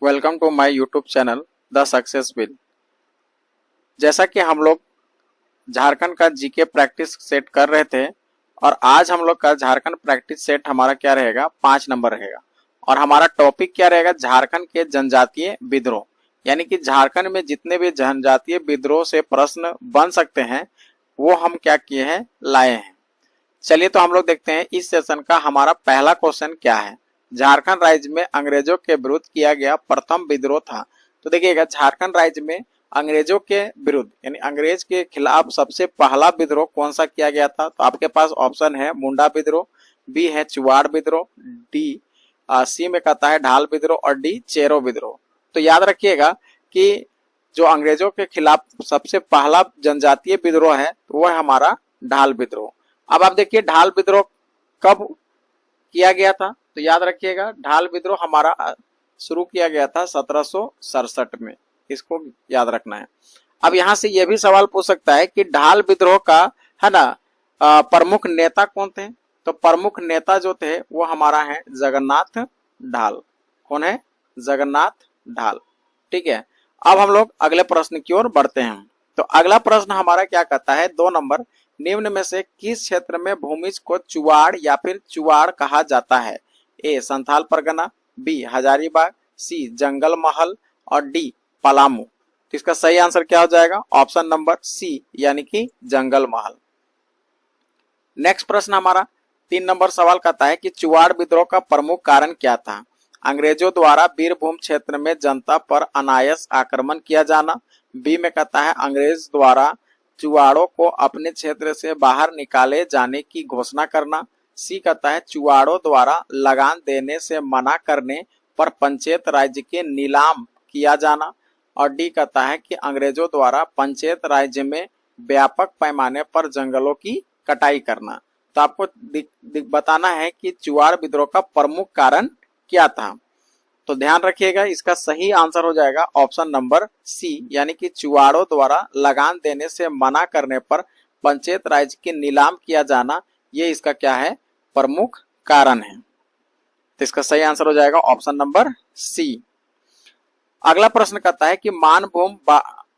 Welcome to my YouTube channel the success will. जैसा कि हम लोग झारखंड का जीके प्रैक्टिस सेट कर रहे थे और आज हम लोग का झारखंड प्रैक्टिस सेट हमारा क्या रहेगा, 5 नंबर रहेगा। और हमारा टॉपिक क्या रहेगा, झारखंड के जनजातीय विद्रोह। यानी कि झारखंड में जितने भी जनजातीय विद्रोह से प्रश्न बन सकते हैं वो हम क्या किए हैं, लाए हैं। चलिए तो हम लोग देखते हैं इस सेशन का हमारा पहला क्वेश्चन क्या है। झारखंड राज्य में अंग्रेजों के विरुद्ध किया गया प्रथम विद्रोह था। तो देखिएगा, झारखंड राज्य में अंग्रेजों के विरुद्ध यानी अंग्रेज के खिलाफ सबसे पहला विद्रोह कौन सा किया गया था। तो आपके पास ऑप्शन है मुंडा विद्रोह, बी है चुवाड़ विद्रोह, डी सी में कहता है ढाल विद्रोह और डी चेरो विद्रोह। तो याद रखिएगा कि जो अंग्रेजों के खिलाफ सबसे पहला जनजातीय विद्रोह है वो है हमारा ढाल विद्रोह। अब आप देखिए ढाल विद्रोह कब किया गया था। तो याद रखिएगा ढाल विद्रोह हमारा शुरू किया गया था 1767 में। इसको याद रखना है। अब यहां से यह भी सवाल पूछ सकता है कि ढाल विद्रोह का है ना प्रमुख नेता कौन थे। तो प्रमुख नेता जो थे वो हमारा है जगन्नाथ ढाल। कौन है? जगन्नाथ ढाल। ठीक है, अब हम लोग अगले प्रश्न की ओर बढ़ते हैं। तो अगला प्रश्न हमारा क्या कहता है, 2 नंबर, निम्न में से किस क्षेत्र में भूमिज को चुवाड़ या फिर चुवाड़ कहा जाता है। ए संथाल परगना, बी हजारीबाग, सी जंगल महल और डी पलामू। तो इसका सही आंसर क्या हो जाएगा, ऑप्शन नंबर सी यानी कि जंगल महल। नेक्स्ट प्रश्न हमारा 3 नंबर सवाल कहता है कि चुवाड़ विद्रोह का प्रमुख कारण क्या था। अंग्रेजों द्वारा बीरभूम क्षेत्र में जनता पर अनायास आक्रमण किया जाना, बी में कहता है अंग्रेज द्वारा चुवाड़ों को अपने क्षेत्र से बाहर निकाले जाने की घोषणा करना, सी कहता है चुवाड़ों द्वारा लगान देने से मना करने पर पंचायत राज्य के नीलाम किया जाना और डी कहता है कि अंग्रेजों द्वारा पंचायत राज्य में व्यापक पैमाने पर जंगलों की कटाई करना। तो आपको बताना है कि चुवाड़ विद्रोह का प्रमुख कारण क्या था। तो ध्यान रखिएगा इसका सही आंसर हो जाएगा ऑप्शन नंबर सी यानी कि चुवाड़ों द्वारा लगान देने से मना करने पर पंचायत राज्य के नीलाम किया जाना, ये इसका क्या है, प्रमुख कारण है। तो इसका सही आंसर हो जाएगा ऑप्शन नंबर सी। अगला प्रश्न कहता है कि मानभूम,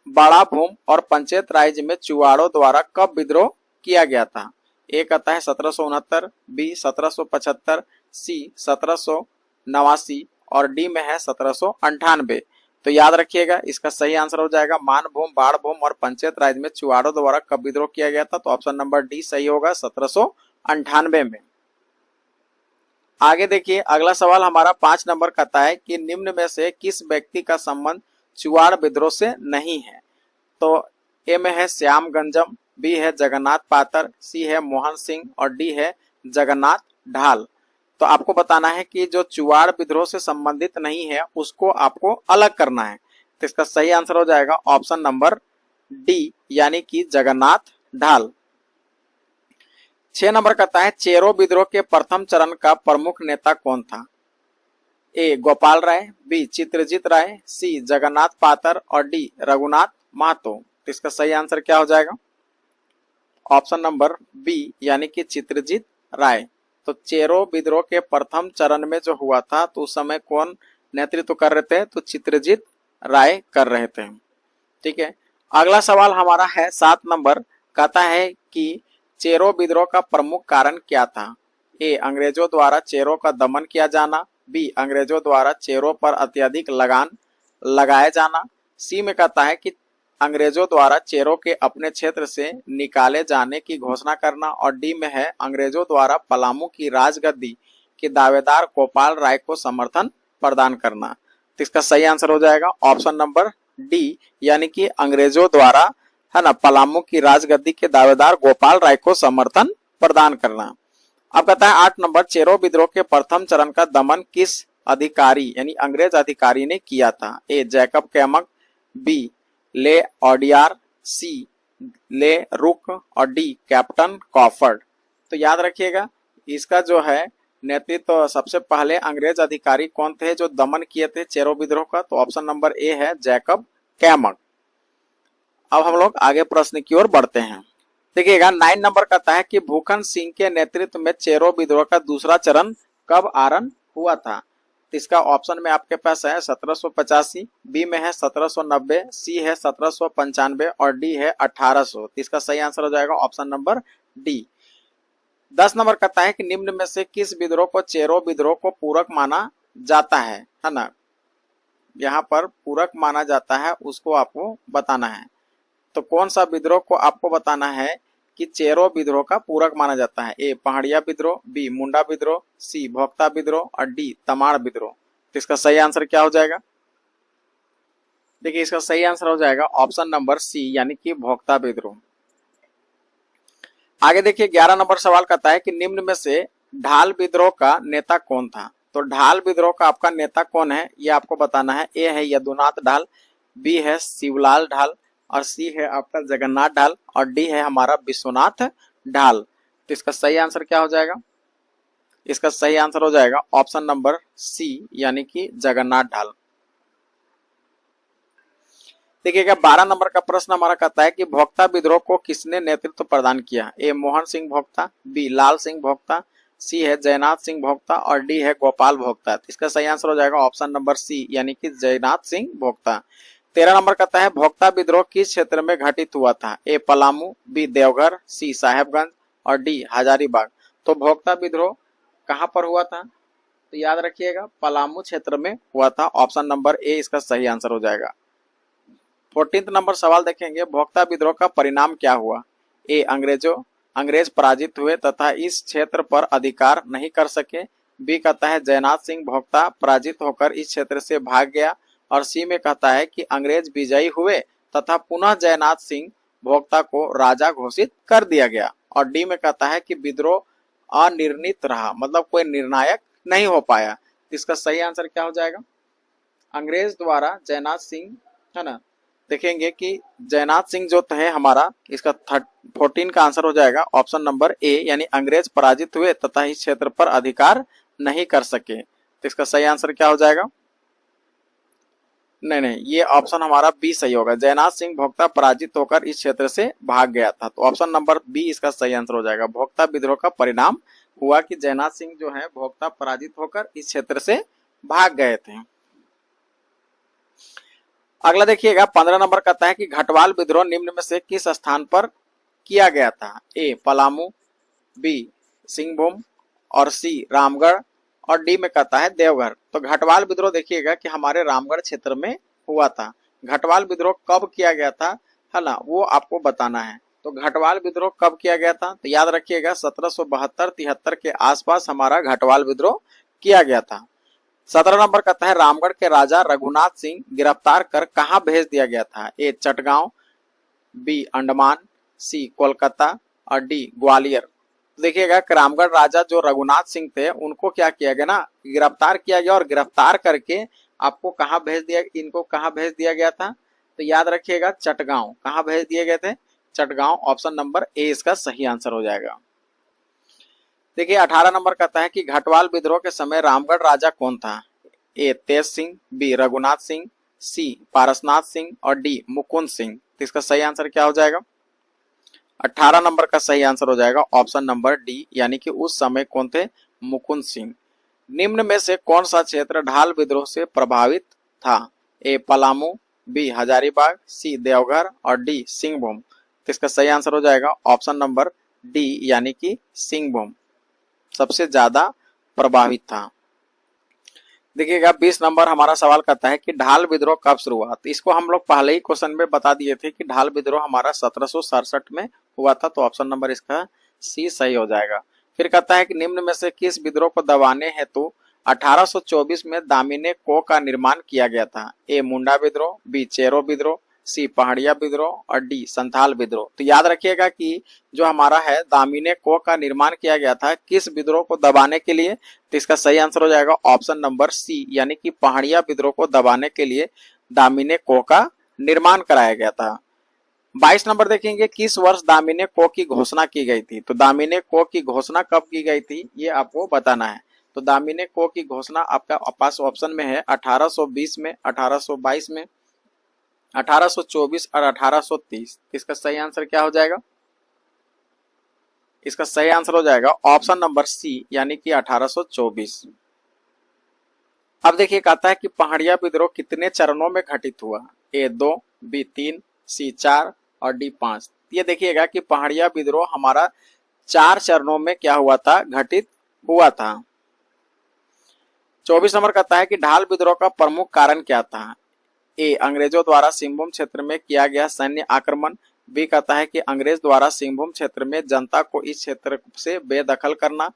बड़ा भूम और पंचायत राज्य में चुवाड़ों द्वारा कब विद्रोह किया गया था। ए कहता है 1769, बी 1775, सी 1789 और डी में है 1798। तो याद रखिएगा इसका सही आंसर हो जाएगा मानभूम, बाढ़ भूम और पंचायत राज में चुवाड़ों द्वारा कब विद्रोह किया गया था। तो ऑप्शन नंबर डी सही होगा 1798 में। आगे देखिए अगला सवाल हमारा 5 नंबर कहता है कि निम्न में से किस व्यक्ति का संबंध चुवाड़ विद्रोह से नहीं है। तो ए में है श्याम गंजम, बी है जगन्नाथ पातर, सी है मोहन सिंह और डी है जगन्नाथ ढाल। तो आपको बताना है कि जो चुवाड़ विद्रोह से संबंधित नहीं है उसको आपको अलग करना है। तो इसका सही आंसर हो जाएगा ऑप्शन नंबर डी यानी कि जगन्नाथ ढाल। 6 नंबर कहता है चेरो विद्रोह के प्रथम चरण का प्रमुख नेता कौन था। ए गोपाल राय, बी चित्रजीत राय, सी जगन्नाथ पातर और डी रघुनाथ महतो। तो इसका सही आंसर क्या हो जाएगा, ऑप्शन नंबर बी यानी कि चित्रजीत राय। तो चेरो विद्रोह के प्रथम चरण में जो हुआ था तो उस समय कौन नेतृत्व कर रहे थे, तो चित्रजीत राय कर रहे थे। ठीक है, अगला सवाल हमारा है 7 नंबर, कहता है कि चेरो विद्रोह का प्रमुख कारण क्या था। ए अंग्रेजों द्वारा चेरो का दमन किया जाना, बी अंग्रेजों द्वारा चेरो पर अत्यधिक लगान लगाया जाना, सी में कहता है कि अंग्रेजों द्वारा चेरो के अपने क्षेत्र से निकाले जाने की घोषणा करना और डी में है अंग्रेजों द्वारा पलामू की राजगद्दी के दावेदार गोपाल राय को समर्थन प्रदान करना। तो इसका सही आंसर हो जाएगा ऑप्शन नंबर डी यानी कि अंग्रेजों द्वारा है ना पलामू की राजगद्दी के दावेदार गोपाल राय को समर्थन प्रदान करना। अब कहता है 8 नंबर, चेरो विद्रोह के प्रथम चरण का दमन किस अधिकारी यानी अंग्रेज अधिकारी ने किया था। ए जैकब कैमक, बी ले ऑडियार, सी ले रुक और डी कैप्टन कॉफर्ड। तो याद रखिएगा इसका जो है नेतृत्व तो सबसे पहले अंग्रेज अधिकारी कौन थे जो दमन किए थे चेरो विद्रोह का। तो ऑप्शन नंबर ए है जैकब कैमक। अब हम लोग आगे प्रश्न की ओर बढ़ते हैं। देखिएगा 9 नंबर कहता है कि भूखन सिंह के नेतृत्व में चेरो विद्रोह का दूसरा चरण कब आरंभ हुआ था। तो इसका ऑप्शन में आपके पास है 1785, बी में है 1790, सी है 1795 और डी है 1800। तो इसका सही आंसर हो जाएगा ऑप्शन नंबर डी। 10 नंबर कहता है कि निम्न में से किस विद्रोह को चेरो विद्रोह को पूरक माना जाता है ना। यहाँ पर पूरक माना जाता है उसको आपको बताना है। तो कौन सा विद्रोह को आपको बताना है कि चेरो विद्रोह का पूरक माना जाता है। ए पहाड़िया विद्रोह, बी मुंडा विद्रोह, सी भोक्ता विद्रोह और डी तमाड़ विद्रोह। तो इसका सही आंसर क्या हो जाएगा? देखिए इसका सही आंसर हो जाएगा ऑप्शन नंबर सी यानी कि भोक्ता विद्रोह। आगे देखिए 11 नंबर सवाल कहता है कि निम्न में से ढाल विद्रोह का नेता कौन था। तो ढाल विद्रोह का आपका नेता कौन है ये आपको बताना है। ए है यदुनाथ ढाल, बी है शिवलाल ढाल और सी है आपका जगन्नाथ ढाल और डी है हमारा विश्वनाथ ढाल। तो इसका सही आंसर क्या हो जाएगा? इसका सही आंसर हो जाएगा ऑप्शन नंबर सी यानी कि जगन्नाथ ढाल। देखिएगा 12 नंबर का प्रश्न हमारा कहता है कि भोक्ता विद्रोह को किसने नेतृत्व प्रदान किया। ए मोहन सिंह भोक्ता, बी लाल सिंह भोक्ता, सी है जयनाथ सिंह भोक्ता और डी है गोपाल भोक्ता। इसका सही आंसर हो जाएगा ऑप्शन नंबर सी यानी कि जयनाथ सिंह भोक्ता। 13 नंबर कहता है भोक्ता विद्रोह किस क्षेत्र में घटित हुआ था। ए पलामू, बी देवघर, सी साहेबगंज और डी हजारीबाग। तो भोक्ता विद्रोह कहां पर हुआ था? तो याद रखिएगा पलामू क्षेत्र में हुआ था। ऑप्शन नंबर ए इसका सही आंसर हो जाएगा। 14 नंबर सवाल देखेंगे भोक्ता विद्रोह का परिणाम क्या हुआ। ए अंग्रेज पराजित हुए तथा इस क्षेत्र पर अधिकार नहीं कर सके। बी कहता है जयनाथ सिंह भोक्ता पराजित होकर इस क्षेत्र से भाग गया और सी में कहता है कि अंग्रेज विजयी हुए तथा पुनः जयनाथ सिंह भोक्ता को राजा घोषित कर दिया गया और डी में कहता है कि विद्रोह अनिर्णित रहा, मतलब कोई निर्णायक नहीं हो पाया। इसका सही आंसर क्या हो जाएगा? अंग्रेज द्वारा जयनाथ सिंह है ना। देखेंगे कि जयनाथ सिंह जो है हमारा इसका 14 का आंसर हो जाएगा ऑप्शन नंबर ए यानी अंग्रेज पराजित हुए तथा इस क्षेत्र पर अधिकार नहीं कर सके। तो इसका सही आंसर क्या हो जाएगा? नहीं, ये ऑप्शन हमारा बी सही होगा। जयनाथ सिंह भोक्ता पराजित होकर इस क्षेत्र से भाग गया था। तो ऑप्शन नंबर बी इसका सही आंसर हो जाएगा। भोक्ता विद्रोह का परिणाम हुआ कि जयनाथ सिंह जो है भोक्ता पराजित होकर इस क्षेत्र से भाग गए थे। अगला देखिएगा 15 नंबर कहता है कि घटवाल विद्रोह निम्न में से किस स्थान पर किया गया था। ए पलामू, बी सिंहभूम और सी रामगढ़ और डी में कहता है देवघर। तो घटवाल विद्रोह देखिएगा कि हमारे रामगढ़ क्षेत्र में हुआ था। घटवाल विद्रोह कब किया गया था है ना, वो आपको बताना है। तो घटवाल विद्रोह कब किया गया था? तो याद रखिएगा 1772-73 के आसपास हमारा घटवाल विद्रोह किया गया था। 17 नंबर कहता है रामगढ़ के राजा रघुनाथ सिंह गिरफ्तार कर कहां भेज दिया गया था। ए चटगांव, बी अंडमान, सी कोलकाता और डी ग्वालियर। देखिएगा रामगढ़ राजा जो रघुनाथ सिंह थे उनको क्या किया गया ना, गिरफ्तार किया गया और गिरफ्तार करके आपको कहां भेज दिया, इनको कहां भेज दिया गया था। तो याद रखिएगा चटगांव। कहां भेज दिए गए थे? चटगांव। ऑप्शन नंबर ए इसका सही आंसर हो जाएगा। देखिए 18 नंबर कहता है कि घटवाल विद्रोह के समय रामगढ़ राजा कौन था। ए तेज सिंह, बी रघुनाथ सिंह, सी पारसनाथ सिंह और डी मुकुंद सिंह। तो इसका सही आंसर क्या हो जाएगा? 18 नंबर का सही आंसर हो जाएगा ऑप्शन नंबर डी यानी कि उस समय कौन थे? मुकुंद सिंह। निम्न में से कौन सा क्षेत्र ढाल विद्रोह से प्रभावित था। ए पलामू, बी हजारीबाग, सी देवघर और डी सिंहभूम। तो इसका सही आंसर हो जाएगा ऑप्शन नंबर डी यानी कि सिंहभूम सबसे ज्यादा प्रभावित था। देखिएगा 20 नंबर हमारा सवाल कहता है कि ढाल विद्रोह कब शुरू हुआ। तो इसको हम लोग पहले ही क्वेश्चन में बता दिए थे कि ढाल विद्रोह हमारा 1767 में हुआ था। तो ऑप्शन नंबर इसका सी सही हो जाएगा। फिर कहता है कि निम्न में से किस विद्रोह को दबाने हेतु 1824 में दामिनी को का निर्माण किया गया था। ए मुंडा विद्रोह, बी चेरो विद्रोह, सी पहाड़िया विद्रोह और डी संथाल विद्रोह। तो याद रखिएगा कि जो हमारा है दामिनी को का निर्माण किया गया था किस विद्रोह को दबाने के लिए। तो इसका सही आंसर हो जाएगा ऑप्शन नंबर सी यानी कि पहाड़िया विद्रोह को दबाने के लिए दामिनी को का निर्माण कराया गया था। 22 नंबर देखेंगे किस वर्ष दामिनी को की घोषणा की गई थी। तो दामिनी को की घोषणा कब की गई थी ये आपको बताना है। तो दामिनी को की घोषणा आपका पास ऑप्शन में है 1820 में, 1822 में, 1824 और 1830। इसका सही आंसर क्या हो जाएगा? इसका सही आंसर हो जाएगा ऑप्शन नंबर सी यानी कि 1824। अब देखिए कहता है कि पहाड़िया विद्रोह कितने चरणों में घटित हुआ। ए 2, बी 3, सी 4 और डी 5। ये देखिएगा कि पहाड़िया विद्रोह हमारा 4 चरणों में क्या हुआ था, घटित हुआ था। 24 नंबर कहता है कि ढाल विद्रोह का प्रमुख कारण क्या था। ए अंग्रेजों द्वारा सिंहभूम क्षेत्र में किया गया सैन्य आक्रमण। बी कहता है कि अंग्रेज द्वारा सिंहभूम क्षेत्र में जनता को इस क्षेत्र से बेदखल करना।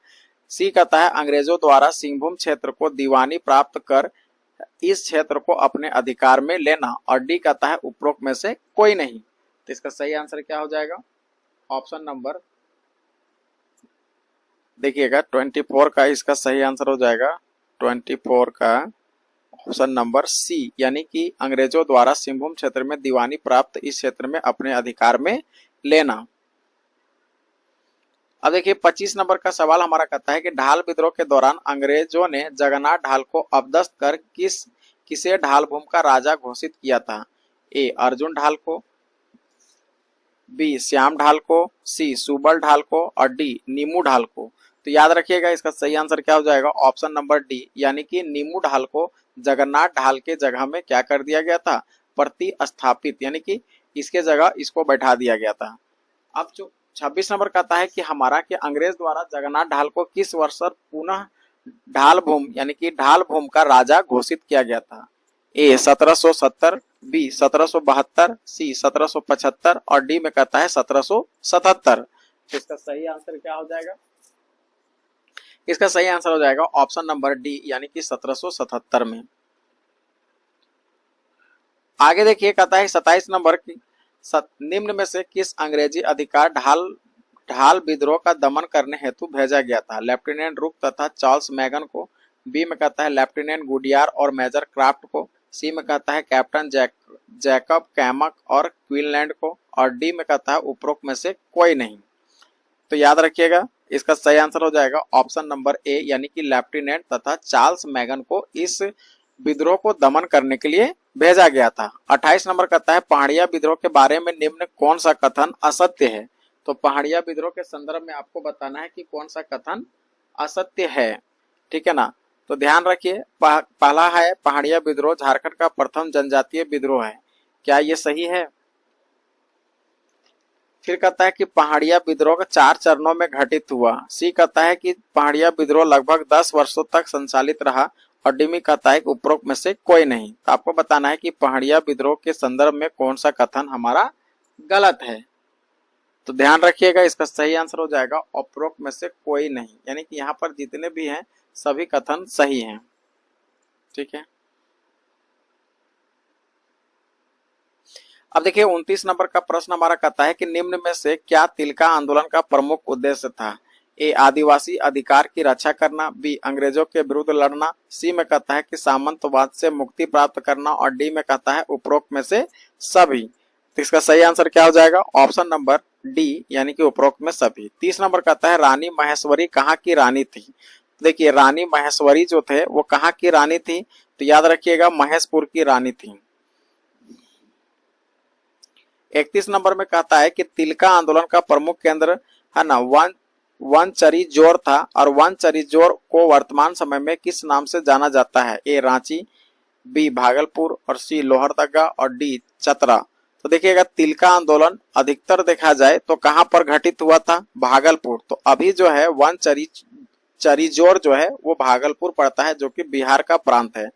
सी कहता है अंग्रेजों द्वारा सिंहभूम क्षेत्र को दीवानी प्राप्त कर इस क्षेत्र को अपने अधिकार में लेना। और डी कहता है उपरोक्त में से कोई नहीं। तो इसका सही आंसर क्या हो जाएगा, ऑप्शन नंबर देखिएगा 24 का इसका सही आंसर हो जाएगा 24 का ऑप्शन नंबर सी, यानी कि अंग्रेजों द्वारा सिंहभूम क्षेत्र में दीवानी प्राप्त इस क्षेत्र में अपने अधिकार में लेना। अब देखिए 25 नंबर का सवाल हमारा कहता है कि ढाल विद्रोह के दौरान अंग्रेजों ने जगन्नाथ ढाल को अपदस्थ कर किसे ढाल भूमि का राजा घोषित किया था। ए अर्जुन ढाल को, बी श्याम ढाल को, सी सुबल ढाल को और डी नीमू ढाल को। तो याद रखिएगा इसका सही आंसर क्या हो जाएगा, ऑप्शन नंबर डी, यानी कि नीमू ढाल को जगन्नाथ ढाल के जगह में क्या कर दिया गया था, प्रतिस्थापित, यानी कि इसके जगह इसको बैठा दिया गया था। अब जो 26 नंबर कहता है कि हमारा कि अंग्रेज द्वारा जगन्नाथ ढाल को किस वर्ष पुनः ढाल भूमि यानी कि ढाल भूमि का राजा घोषित किया गया था। ए 1770, बी 1772, सी 1775 और डी में कहता है 1777। इसका सही आंसर क्या हो जाएगा, इसका सही आंसर हो जाएगा ऑप्शन नंबर डी, यानी कि 1777 में। आगे देखिए कहता है 27 नंबर की निम्न में से किस अंग्रेजी अधिकार ढाल विद्रोह का दमन करने हेतु भेजा गया था। लेफ्टिनेंट रुक तथा चार्ल्स मैगन को, बी में कहता है लेफ्टिनेंट गुडियार और मेजर क्राफ्ट को, सी में कहता है कैप्टन जैकब कैमक और क्वीनलैंड को और डी में कहता है उपरोक्त में से कोई नहीं। तो याद रखिएगा इसका सही आंसर हो जाएगा ऑप्शन नंबर ए, यानी कि लेफ्टिनेंट तथा चार्ल्स मैगन को इस विद्रोह को दमन करने के लिए भेजा गया था। 28 नंबर कहता है पहाड़िया विद्रोह के बारे में निम्न कौन सा कथन असत्य है। तो पहाड़िया विद्रोह के संदर्भ में आपको बताना है कि कौन सा कथन असत्य है, ठीक है ना। तो ध्यान रखिए पहला है पहाड़िया विद्रोह झारखंड का प्रथम जनजातीय विद्रोह है, क्या ये सही है। फिर कहता है कि पहाड़िया विद्रोह 4 चरणों में घटित हुआ। सी कहता है कि पहाड़िया विद्रोह लगभग 10 वर्षों तक संचालित रहा और डी में कहता है कि उपरोक्त में से कोई नहीं। तो आपको बताना है कि पहाड़िया विद्रोह के संदर्भ में कौन सा कथन हमारा गलत है। तो ध्यान रखिएगा इसका सही आंसर हो जाएगा उपरोक्त में से कोई नहीं, यानी कि यहाँ पर जितने भी हैं सभी कथन सही हैं, ठीक है। अब देखिए 29 नंबर का प्रश्न हमारा कहता है कि निम्न में से क्या तिलका आंदोलन का प्रमुख उद्देश्य था। ए आदिवासी अधिकार की रक्षा करना, बी अंग्रेजों के विरुद्ध लड़ना, सी में कहता है कि सामंतवाद से मुक्ति प्राप्त करना और डी में कहता है उपरोक्त में से सभी। तो इसका सही आंसर क्या हो जाएगा, ऑप्शन नंबर डी, यानी कि उपरोक्त में सभी। 30 नंबर कहता है रानी महेश्वरी कहाँ की रानी थी। देखिए रानी महेश्वरी जो थे वो कहाँ की रानी थी, तो याद रखिएगा महेशपुर की रानी थी। 31 नंबर में कहता है कि तिलका आंदोलन का प्रमुख केंद्र है ना वनचरीजोर था और वनचरीजोर को वर्तमान समय में किस नाम से जाना जाता है। ए रांची, बी भागलपुर और सी लोहरदगा और डी चतरा। तो देखिएगा तिलका आंदोलन अधिकतर देखा जाए तो कहां पर घटित हुआ था, भागलपुर। तो अभी जो है वनचरीजोर जो है वो भागलपुर पड़ता है जो कि बिहार का प्रांत है।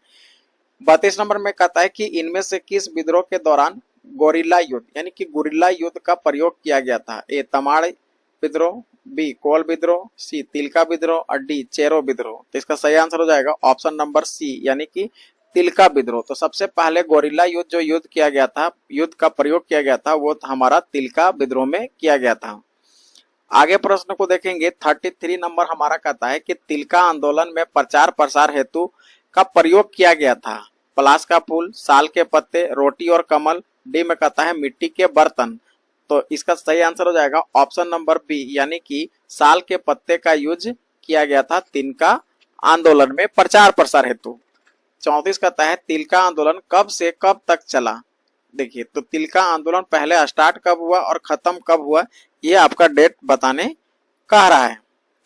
32 नंबर में कहता है कि इनमें से किस विद्रोह के दौरान गोरिल्ला युद्ध यानी कि गुरिल्ला युद्ध का प्रयोग किया गया था। ए तमाड़ विद्रोह, बी कोल विद्रोह, सी तिलका विद्रोह और डी चेरो विद्रोह। तो इसका सही आंसर हो जाएगा ऑप्शन नंबर सी, यानी कि तिलका विद्रोह। तो सबसे पहले गोरिल्ला युद्ध जो युद्ध किया गया था, युद्ध का प्रयोग किया गया था, वो हमारा तिलका विद्रोह में किया गया था। आगे प्रश्न को देखेंगे 33 नंबर हमारा कहता है कि तिलका आंदोलन में प्रचार प्रसार हेतु का प्रयोग किया गया था। पलाश का फूल, साल के पत्ते, रोटी और कमल, डी में कहता है मिट्टी के बर्तन। तो इसका सही आंसर हो जाएगा ऑप्शन नंबर बी, यानी कि साल के पत्ते का यूज किया गया था तिलका आंदोलन में प्रचार प्रसार हेतु। 34 कहता है तिलका आंदोलन कब से कब तक चला। देखिए तो तिलका आंदोलन पहले स्टार्ट कब हुआ और खत्म कब हुआ, ये आपका डेट बताने कह रहा है।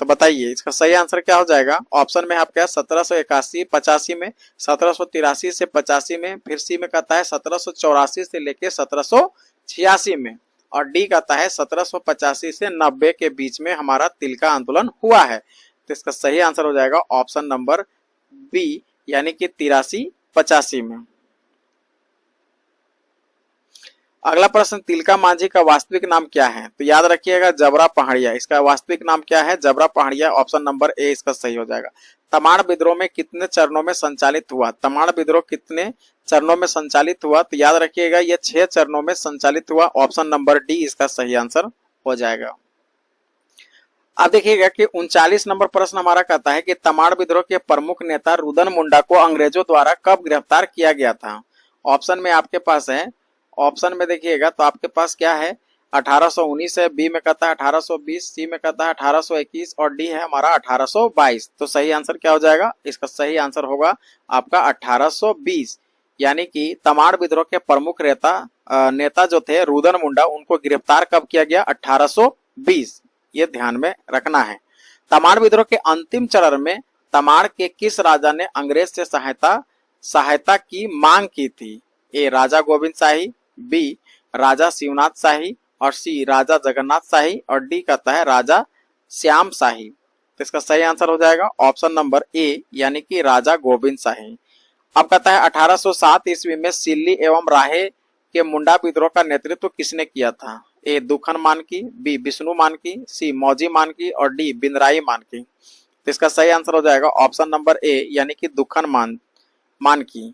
तो बताइए इसका सही आंसर क्या हो जाएगा। ऑप्शन में आपका 1781 85 में, 1783 से 85 में, फिर सी में कहता है 1784 से लेके 1786 में, और डी कहता है 1785 से 90 के बीच में हमारा तिल का आंदोलन हुआ है। तो इसका सही आंसर हो जाएगा ऑप्शन नंबर बी, यानी कि 83 85 में। अगला प्रश्न, तिलका मांझी का वास्तविक नाम क्या है। तो याद रखिएगा जबरा पहाड़िया, इसका वास्तविक नाम क्या है, जबरा पहाड़िया। ऑप्शन नंबर ए इसका सही हो जाएगा। तमाड़ विद्रोह में कितने चरणों में संचालित हुआ। तमाड़ विद्रोह कितने चरणों में संचालित हुआ। तो याद रखिएगा यह 6 चरणों में संचालित हुआ। ऑप्शन नंबर डी इसका सही आंसर हो जाएगा। अब देखिएगा कि 39 नंबर प्रश्न हमारा कहता है कि तमाड़ विद्रोह के प्रमुख नेता रुदन मुंडा को अंग्रेजों द्वारा कब गिरफ्तार किया गया था। ऑप्शन में आपके पास है, ऑप्शन में देखिएगा तो आपके पास क्या है, 1819 है, बी में कहता है 1820, सी में कहता है 1821 और डी है हमारा 1822। तो सही आंसर क्या हो जाएगा, इसका सही आंसर होगा आपका 1820। यानी कि तमाड़ विद्रोह के प्रमुख नेता जो थे रुदन मुंडा, उनको गिरफ्तार कब किया गया, 1820। ये ध्यान में रखना है। तमाड़ विद्रोह के अंतिम चरण में तमाड़ के किस राजा ने अंग्रेज से सहायता की मांग की थी। ए राजा गोविंद शाही, बी राजा शिवनाथ शाही और सी राजा जगन्नाथ शाही और डी कहता है राजा श्याम शाही। तो इसका सही आंसर हो जाएगा ऑप्शन नंबर ए, यानी कि राजा गोविंद शाही। अब कहता है 1807 ईस्वी में सिल्ली एवं राहे के मुंडा विद्रोह का नेतृत्व किसने किया था। ए दुखन मानकी, बी विष्णु मानकी, सी मौजी मानकी और डी बिंद्राई मानकी। तो इसका सही आंसर हो जाएगा ऑप्शन नंबर ए, यानी कि दुखन मानकी।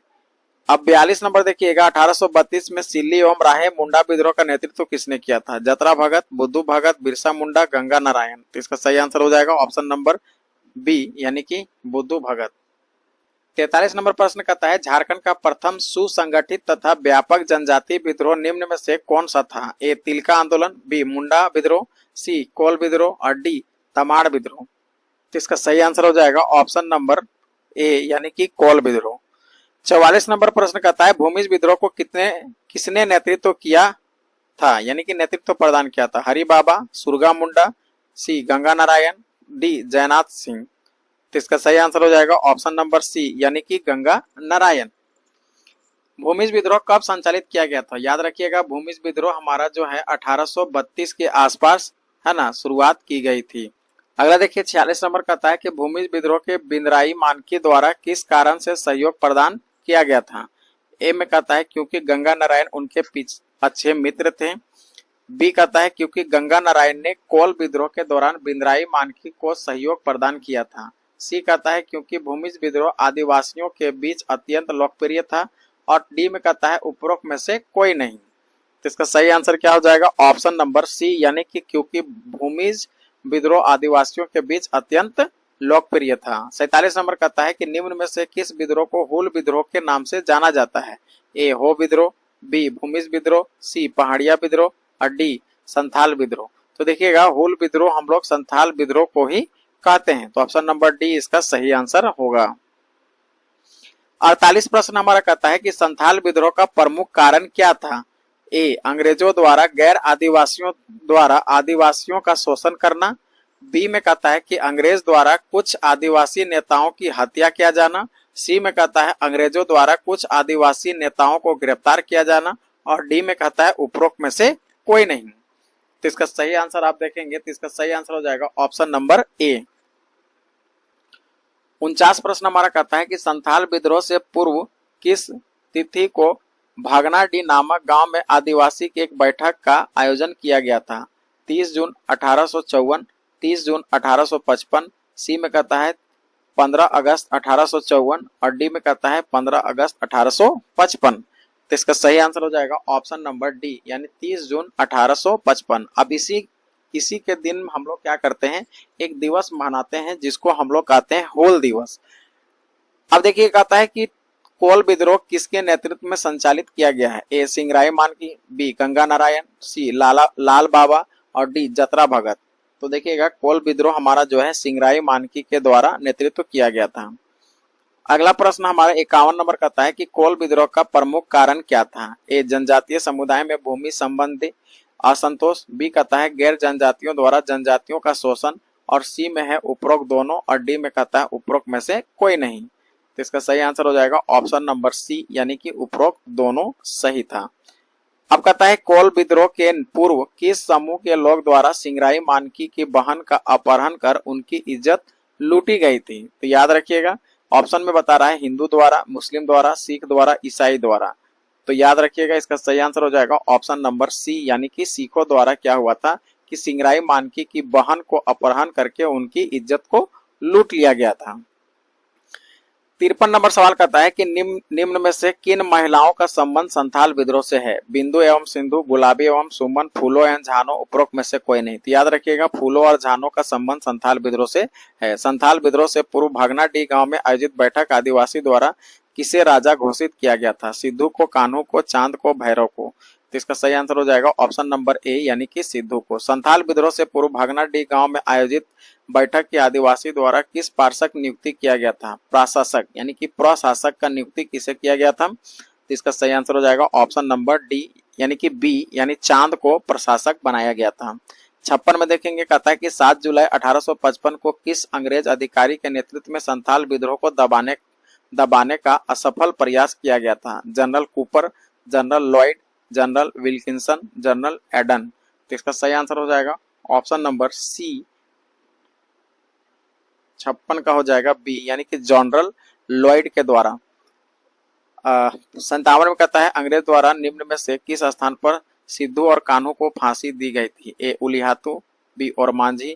अब 42 नंबर देखिएगा, 1832 में सिल्ली एवं राहे मुंडा विद्रोह का नेतृत्व किसने किया था। जतरा भगत, बुद्धू भगत, बिरसा मुंडा, गंगा नारायण। तो इसका सही आंसर हो जाएगा ऑप्शन नंबर बी, यानी कि बुद्धू भगत। 43 नंबर प्रश्न कहता है झारखंड का प्रथम सुसंगठित तथा व्यापक जनजातीय विद्रोह निम्न में से कौन सा था। ए तिलका आंदोलन, बी मुंडा विद्रोह, सी कोल विद्रोह और डी तमाड़ विद्रोह। तो इसका सही आंसर हो जाएगा ऑप्शन नंबर ए, यानी कि कोल विद्रोह। 44 नंबर प्रश्न कहता है भूमिज विद्रोह को किसने नेतृत्व किया था, यानी कि नेतृत्व प्रदान किया था। हरि बाबा, सुरगा मुंडा, सी गंगा नारायण, डी जयनाथ सिंह। तो इसका सही आंसर हो जाएगा ऑप्शन नंबर सी, यानी कि गंगा नारायण। भूमिज विद्रोह कब संचालित किया गया था। याद रखिएगा भूमिज विद्रोह हमारा जो है 1832 के आसपास है ना, शुरुआत की गई थी। अगला देखिए 46 नंबर कहता है कि भूमिज विद्रोह के बिंद्राई मानकी द्वारा किस कारण से सहयोग प्रदान किया गया था। ए में कहता है क्योंकि गंगा नारायण उनके अच्छे मित्र थे, बी कहता है क्योंकि गंगा नारायण ने कोल विद्रोह के दौरान बिंद्राई मानकी को सहयोग प्रदान किया था, सी कहता है क्योंकि भूमिज विद्रोह आदिवासियों के बीच अत्यंत लोकप्रिय था और डी में कहता है उपरोक्त में से कोई नहीं। तो इसका सही आंसर क्या हो जाएगा ऑप्शन नंबर सी, यानी कि क्योंकि भूमिज विद्रोह आदिवासियों के बीच अत्यंत लोकप्रिय था। 47 नंबर कहता है कि निम्न में से किस विद्रोह को हुल विद्रोह के नाम से जाना जाता है। ए हो विद्रोह, बी भूमिज विद्रोह, सी पहाड़िया विद्रोह और डी संथाल विद्रोह। तो देखिएगा हुल विद्रोह हम लोग संथाल विद्रोह को ही कहते हैं। तो ऑप्शन नंबर डी इसका सही आंसर होगा। 48 प्रश्न हमारा कहता है कि संथाल विद्रोह का प्रमुख कारण क्या था। ए अंग्रेजों द्वारा गैर आदिवासियों द्वारा आदिवासियों का शोषण करना, बी में कहता है कि अंग्रेज द्वारा कुछ आदिवासी नेताओं की हत्या किया जाना, सी में कहता है अंग्रेजों द्वारा कुछ आदिवासी नेताओं को गिरफ्तार किया जाना और डी में कहता है उपरोक्त में से कोई नहीं। तो इसका सही आंसर आप देखेंगे तो इसका सही आंसर हो जाएगा ऑप्शन नंबर ए। 49 प्रश्न हमारा कहता है कि संथाल विद्रोह से पूर्व किस तिथि को भागनाडी नामक गांव में आदिवासी की एक बैठक का आयोजन किया गया था। 30 जून 1854, 30 जून 1855, सी में कहता है 15 अगस्त 1854 और डी में कहता है 15 अगस्त 1855। तो इसका सही आंसर हो जाएगा ऑप्शन नंबर डी, यानी 30 जून 1855। अब इसी के दिन हम लोग क्या करते हैं, एक दिवस मनाते हैं जिसको हम लोग कहते हैं होल दिवस। अब देखिए कहता है कि कोल विद्रोह किसके नेतृत्व में संचालित किया गया है। ए सिंगराई मानकी, बी गंगा नारायण, सी लाल बाबा और डी जतरा भगत। तो देखिएगा कोल विद्रोह हमारा जो है सिंगराई मानकी के द्वारा नेतृत्व किया गया था। अगला प्रश्न हमारा 51 नंबर कहता है कि कोल विद्रोह का प्रमुख कारण क्या था। ए जनजातीय समुदाय में भूमि संबंधी असंतोष, बी कहता है गैर जनजातियों द्वारा जनजातियों का शोषण और सी में है उपरोक्त दोनों और डी में कहता है उपरोक्त में से कोई नहीं। तो इसका सही आंसर हो जाएगा ऑप्शन नंबर सी यानी कि उपरोक्त दोनों सही था। अब कहता है कोल विद्रोह के पूर्व किस समूह के लोग द्वारा सिंगराई मानकी की बहन का अपहरण कर उनकी इज्जत लूटी गई थी? तो याद रखिएगा ऑप्शन में बता रहा है हिंदू द्वारा, मुस्लिम द्वारा, सिख द्वारा, ईसाई द्वारा। तो याद रखिएगा इसका सही आंसर हो जाएगा ऑप्शन नंबर सी यानी कि सिखों द्वारा क्या हुआ था कि सिंगराई मानकी की बहन को अपहरण करके उनकी इज्जत को लूट लिया गया था। 53 नंबर सवाल कहता है कि निम्न में से किन महिलाओं का संबंध संथाल विद्रोह से है? बिंदु एवं सिंधु, गुलाबी एवं सुमन, फूलो एवं झानो, उपरोक्त में से कोई नहीं। तो याद रखिएगा फूलो और झानो का संबंध संथाल विद्रोह से है। संथाल विद्रोह से पूर्व भागनाडीह गांव में आयोजित बैठक आदिवासी द्वारा किसे राजा घोषित किया गया था? सिद्धू को, कान्हू को, चांद को, भैरव को? तो इसका सही आंसर हो जाएगा ऑप्शन नंबर ए यानी कि सिद्धू को। संथाल विद्रोह से पूर्व भागनाडीह गांव में आयोजित बैठक के आदिवासी द्वारा किस पार्षद नियुक्ति किया गया था? प्रशासक यानी कि प्रशासक का नियुक्ति किसे किया गया था? तो इसका सही आंसर हो जाएगा ऑप्शन नंबर डी यानी कि बी यानी चांद को प्रशासक बनाया गया था। 56 में देखेंगे कहता है कि 7 जुलाई 1855 को किस अंग्रेज अधिकारी के नेतृत्व में संथाल विद्रोह को दबाने का असफल प्रयास किया गया था? General Cooper, general Lloyd, general Wilkinson, general Eden? तो इसका सही आंसर हो जाएगा ऑप्शन नंबर सी 56 का हो जाएगा बी यानी कि जनरल लॉयड के द्वारा। 57 में कहता है अंग्रेज द्वारा निम्न में से किस स्थान पर सिद्धू और कान्हू को फांसी दी गई थी? ए उलिहातू, बी ओरमांझी,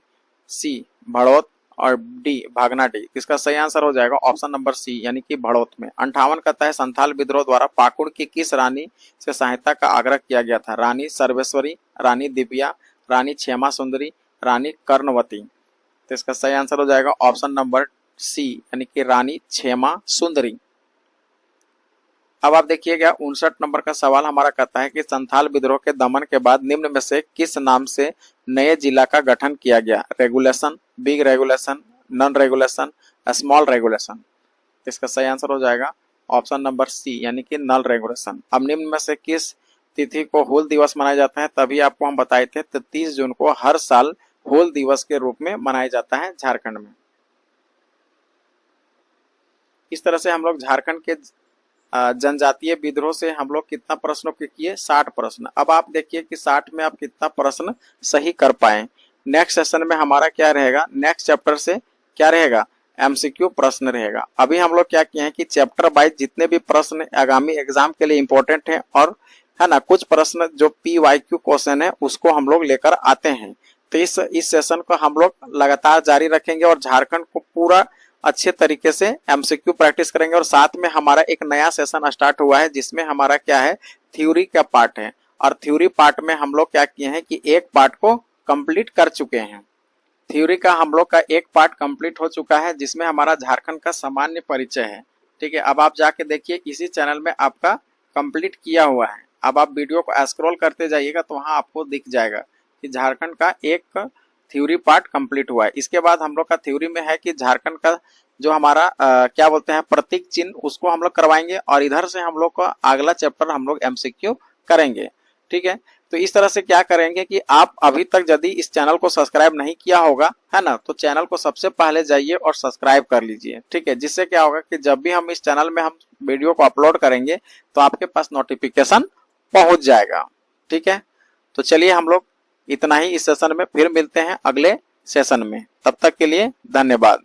सी भड़ौत और डी भागनाडीह? इसका सही आंसर हो जाएगा ऑप्शन नंबर सी यानी कि भड़ौत में। 58 कहता है संथाल विद्रोह द्वारा पाकुड़ की किस रानी से सहायता का आग्रह किया गया था? रानी सर्वेश्वरी, रानी दिव्या, रानी क्षेमा सुंदरी, रानी कर्णवती? तो इसका सही आंसर हो जाएगा ऑप्शन नंबर सी यानी कि रानी क्षेमा सुंदरी। अब आप देखिएगा 59 नंबर का सवाल हमारा कहता है कि संथाल विद्रोह के दमन के बाद निम्न में से किस नाम से नए जिला का गठन किया गया? Regulation, big regulation, non regulation, small regulation? इसका सही आंसर हो जाएगा ऑप्शन नंबर सी यानी कि नल रेगुलेशन। अब निम्न में से किस तिथि को हूल दिवस मनाया जाता है? तभी आपको हम बताए थे 30 जून को हर साल हूल दिवस के रूप में मनाया जाता है झारखंड में। इस तरह से हम लोग झारखंड के जनजातीय विद्रोह से हम लोग कितना प्रश्नों के किए? 60 प्रश्न। अब आप देखिए कि 60 में आप कितना प्रश्न सही कर पाए। नेक्स्ट सेशन में हमारा क्या रहेगा? नेक्स्ट चैप्टर से क्या रहेगा? एमसीक्यू प्रश्न रहेगा। अभी हम लोग क्या किए हैं कि चैप्टर वाइज जितने भी प्रश्न आगामी एग्जाम के लिए इंपॉर्टेंट है और है ना कुछ प्रश्न जो PYQ क्वेश्चन है उसको हम लोग लेकर आते हैं। तो इस सेशन को हम लोग लगातार जारी रखेंगे और झारखंड को पूरा अच्छे तरीके से एमसीक्यू प्रैक्टिस करेंगे। और साथ में हमारा एक नया सेशन स्टार्ट हुआ है जिसमें हमारा क्या है थ्योरी का पार्ट है। और थ्योरी पार्ट में हम लोग क्या किए हैं कि एक पार्ट को कंप्लीट कर चुके हैं। थ्योरी का हम लोग का एक पार्ट कंप्लीट हो चुका है जिसमें हमारा झारखंड का सामान्य परिचय है। ठीक है, अब आप जाके देखिए इसी चैनल में आपका कंप्लीट किया हुआ है। अब आप वीडियो को स्क्रॉल करते जाइएगा तो वहां आपको दिख जाएगा कि झारखंड का एक थ्योरी पार्ट कंप्लीट हुआ है। इसके बाद हम लोग का थ्योरी में है कि झारखंड का जो हमारा क्या बोलते हैं प्रतीक चिन्ह उसको हम लोग करवाएंगे और इधर से हम लोग का अगला चैप्टर हम लोग एमसीक्यू करेंगे। ठीक है, तो इस तरह से क्या करेंगे कि आप अभी तक यदि इस चैनल को सब्सक्राइब नहीं किया होगा है ना तो चैनल को सबसे पहले जाइए और सब्सक्राइब कर लीजिए। ठीक है, जिससे क्या होगा कि जब भी हम इस चैनल में हम वीडियो को अपलोड करेंगे तो आपके पास नोटिफिकेशन पहुंच जाएगा। ठीक है, तो चलिए हम लोग इतना ही इस सेशन में, फिर मिलते हैं अगले सेशन में। तब तक के लिए धन्यवाद।